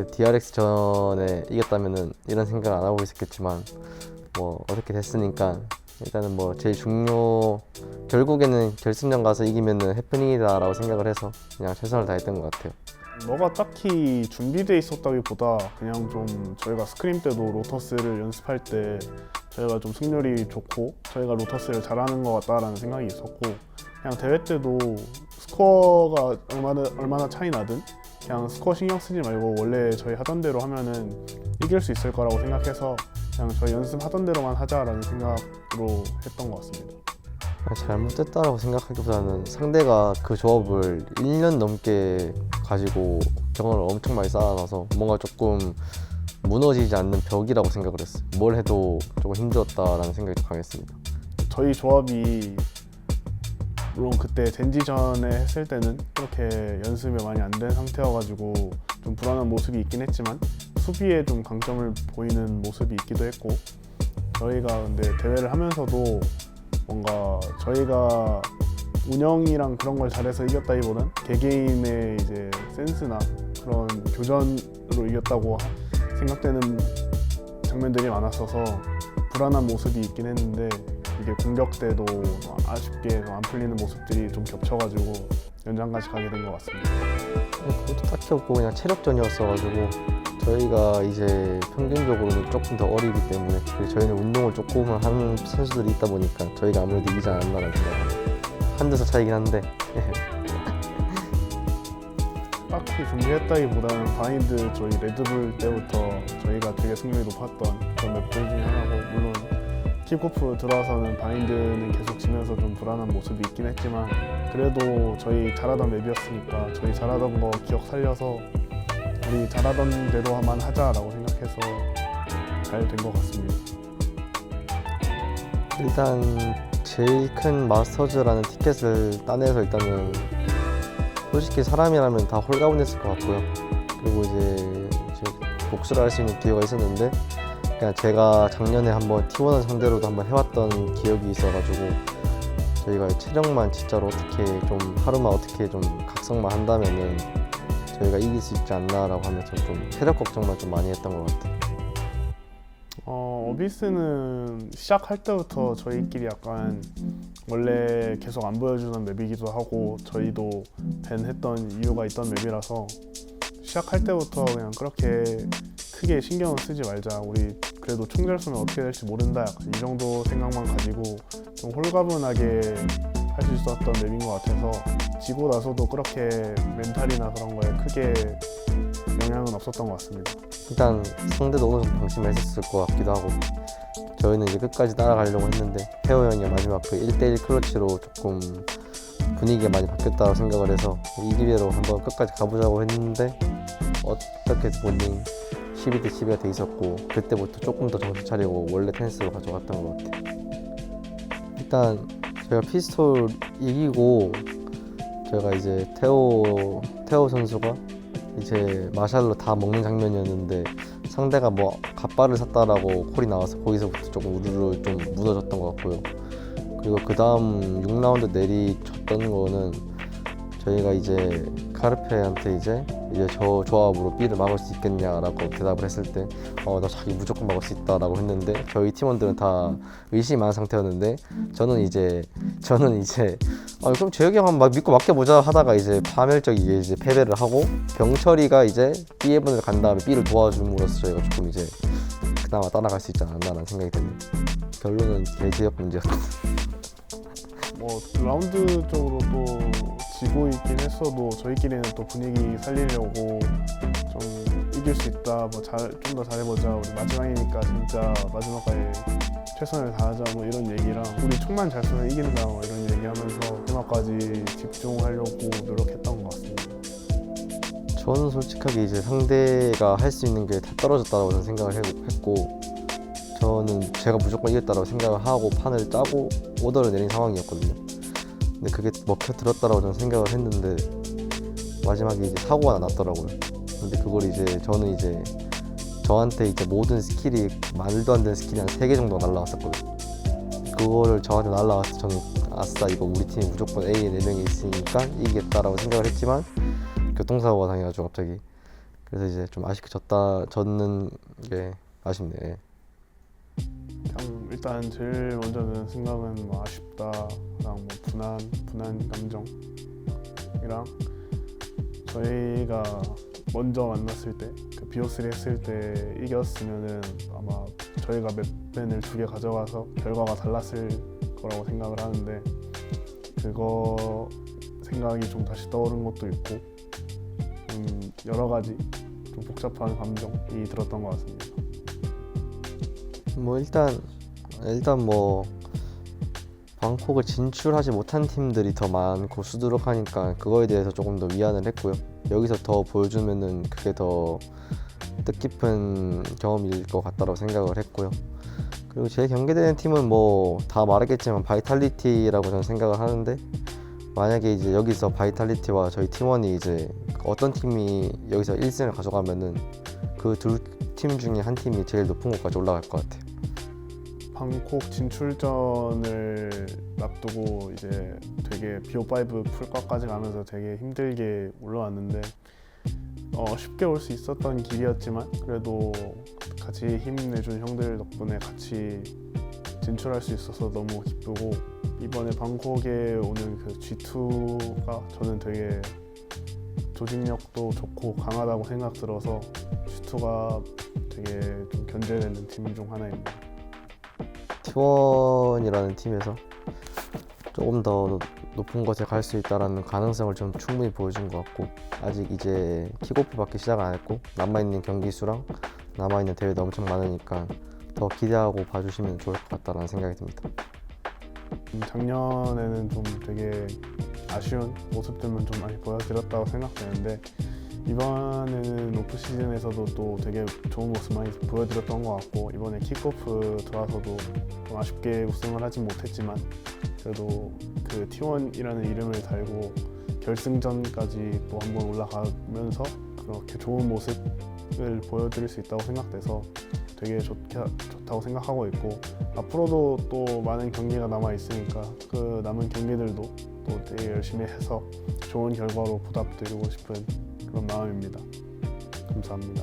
DRX 전에 이겼다면은 이런 생각 안 하고 있었겠지만 뭐 어떻게 됐으니까 일단은 뭐 제일 결국에는 결승전 가서 이기면은 해프닝이다라고 생각을 해서 그냥 최선을 다했던 것 같아요. 뭐가 딱히 준비돼 있었다기보다 그냥 좀 저희가 스크림 때도 로터스를 연습할 때 저희가 좀 승률이 좋고 저희가 로터스를 잘하는 것 같다라는 생각이 있었고, 그냥 대회 때도 스코어가 얼마나 차이 나든 그냥 스코어 신경 쓰지 말고 원래 저희 하던 대로 하면은 이길 수 있을 거라고 생각해서 그냥 저희 연습하던 대로만 하자라는 생각으로 했던 것 같습니다. 잘못됐다라고 생각하기보다는 상대가 그 조합을 1년 넘게 가지고 경험을 엄청 많이 쌓아놔서 뭔가 조금 무너지지 않는 벽이라고 생각을 했어요. 뭘 해도 조금 힘들었다라는 생각이 좀 강했습니다. 저희 조합이 물론 그때 젠지전에 했을 때는 그렇게 연습이 많이 안 된 상태여가지고 좀 불안한 모습이 있긴 했지만 수비에 좀 강점을 보이는 모습이 있기도 했고, 저희가 근데 대회를 하면서도 뭔가 저희가 운영이랑 그런 걸 잘해서 이겼다기보단 개개인의 이제 센스나 그런 교전으로 이겼다고 생각되는 장면들이 많았어서 불안한 모습이 있긴 했는데, 이게 공격 때도 아쉽게 안 풀리는 모습들이 좀 겹쳐가지고 연장까지 가게 된 것 같습니다. 그것도 딱히 없고 그냥 체력전이었어가지고 저희가 이제 평균적으로는 조금 더 어리기 때문에, 그리고 저희는 운동을 조금 하는 선수들이 있다 보니까 저희가 아무래도 이기지 않았나라는 생각합니다. 한두 살 차이긴 한데 딱히 준비했다기보다는 바인드 저희 레드불 때부터 저희가 되게 승률이 높았던 그런 맵들 중에 하나고, 물론 킥오프 들어와서는 바인드는 계속 지면서 좀 불안한 모습이 있긴 했지만 그래도 저희 잘하던 맵이었으니까 저희 잘하던 거 기억 살려서 우리 잘하던 대로만 하자라고 생각해서 잘 된 것 같습니다. 일단 제일 큰 마스터즈라는 티켓을 따내서 일단은 솔직히 사람이라면 다 홀가분했을 것 같고요. 그리고 이제 복수를 할 수 있는 기회가 있었는데 그냥 제가 작년에 한번 T1을 상대로도 한번 해왔던 기억이 있어가지고 저희가 체력만 진짜로 어떻게 좀 하루만 어떻게 좀 각성만 한다면은 저희가 이길 수 있지 않나라고 하면서 좀 체력 걱정만 좀 많이 했던 것 같아요. 어비스는 시작할 때부터 저희끼리 약간 원래 계속 안 보여주던 맵이기도 하고 저희도 밴했던 이유가 있던 맵이라서 시작할 때부터 그냥 그렇게 크게 신경을 쓰지 말자, 우리 그래도 총잘 쏘면 어떻게 될지 모른다, 약간 이 정도 생각만 가지고 좀 홀가분하게 할 수 있었던 맵인 것 같아서 지고 나서도 그렇게 멘탈이나 그런 거에 크게 영향은 없었던 것 같습니다. 일단 상대도 어느 정도 방심을 했었을 것 같기도 하고 저희는 이제 끝까지 따라가려고 했는데 태호 형이 마지막 그 1대1 클러치로 조금 분위기가 많이 바뀌었다고 생각을 해서 이 기회로 한번 끝까지 가보자고 했는데 어떻게 보니 12대 12가 돼 있었고 그때부터 조금 더 정신 차리고 원래 텐스로 가져갔던 것 같아요. 일단 제가 피스톨 이기고 제가 이제 태호 선수가 이제 마샬로 다 먹는 장면이었는데 상대가 뭐 갓바를 샀다라고 콜이 나와서 거기서부터 조금 우르르 좀 무너졌던 것 같고요. 그리고 그 다음 6라운드 내리쳤던 거는 저희가 이제 카르페한테 이제 저 조합으로 B를 막을 수 있겠냐라고 대답을 했을 때 나 자기 무조건 막을 수 있다라고 했는데 저희 팀원들은 다 의심이 많은 상태였는데 저는 이제 그럼 재혁이 형 한번 믿고 맡겨보자 하다가 이제 파멸적이게 이제 패배를 하고 병철이가 이제 B 해븐을 간 다음에 B를 도와줌으로써 저희가 조금 이제 그나마 따라갈 수 있지 않았나라는 생각이 드네요. 결론은 개지역 문제였다. 뭐 라운드적으로 또 지고 있긴 했어도 저희끼리는 또 분위기 살리려고 좀 이길 수 있다, 뭐 좀 더 잘해보자, 우리 마지막이니까 진짜 마지막까지 최선을 다하자, 뭐 이런 얘기랑 우리 총만 잘 쏘면 이긴다, 뭐 이런 얘기하면서 마지막까지 집중하려고 노력했던 것 같습니다. 저는 솔직하게 이제 상대가 할 수 있는 게 다 떨어졌다고 저는 생각을 했고 저는 제가 무조건 이겼다고 생각을 하고 판을 짜고 오더를 내린 상황이었거든요. 근데 그게 먹혀들었다고 저는 생각을 했는데 마지막에 이제 사고가 났더라고요. 근데 그걸 이제 저는 이제 저한테 이제 모든 스킬이 말도 안 되는 스킬이 한 3개 정도 날라왔었거든요. 그거를 저한테 날라와서 저는 아싸 이거 우리 팀이 무조건 A에 4명이 있으니까 이기겠다라고 생각을 했지만 교통사고가 당해가지고 갑자기 그래서 이제 좀 아쉽게 졌는 게 아쉽네. 그냥 일단 제일 먼저 드는 생각은 뭐 아쉽다랑 뭐 분한 감정이랑 저희가 먼저 만났을 때 그 BO3 했을 때 이겼으면은 아마 저희가 맵밴을 2개 가져가서 결과가 달랐을 거라고 생각을 하는데 그거 생각이 좀 다시 떠오른 것도 있고 좀 여러 가지 좀 복잡한 감정이 들었던 것 같습니다. 뭐 일단 뭐 방콕을 진출하지 못한 팀들이 더 많고 수두룩하니까 그거에 대해서 조금 더 위안을 했고요. 여기서 더 보여주면은 그게 더 뜻깊은 경험일 것 같다고 생각을 했고요. 그리고 제일 경계되는 팀은 뭐 다 말했겠지만 바이탈리티라고 저는 생각을 하는데, 만약에 이제 여기서 바이탈리티와 저희 팀원이 이제 어떤 팀이 여기서 1승을 가져가면은 그 두 팀 중에 한 팀이 제일 높은 곳까지 올라갈 것 같아요. 방콕 진출전을 앞두고 이제 되게 BO5 풀과까지 가면서 되게 힘들게 올라왔는데 쉽게 올 수 있었던 길이었지만 그래도 같이 힘내준 형들 덕분에 같이 진출할 수 있어서 너무 기쁘고, 이번에 방콕에 오는 그 G2가 저는 되게 조직력도 좋고 강하다고 생각 들어서 G2가 되게 좀 견제되는 팀 중 하나입니다. T1이라는 팀에서 조금 더 높은 곳에 갈 수 있다는 가능성을 좀 충분히 보여준 것 같고, 아직 이제 킥오프밖에 시작 안 했고 남아있는 경기 수랑 남아있는 대회도 엄청 많으니까 더 기대하고 봐주시면 좋을 것 같다는 생각이 듭니다. 작년에는 좀 되게 아쉬운 모습들만 좀 많이 보여드렸다고 생각되는데 이번에는 오프 시즌에서도 또 되게 좋은 모습 많이 보여드렸던 것 같고, 이번에 킥오프 들어와서도 좀 아쉽게 우승을 하진 못했지만 그래도 그 T1이라는 이름을 달고 결승전까지 또 한번 올라가면서 그렇게 좋은 모습을 보여드릴 수 있다고 생각돼서 되게 좋다고 생각하고 있고, 앞으로도 또 많은 경기가 남아 있으니까 그 남은 경기들도 또 되게 열심히 해서 좋은 결과로 보답드리고 싶은 그런 마음입니다. 감사합니다.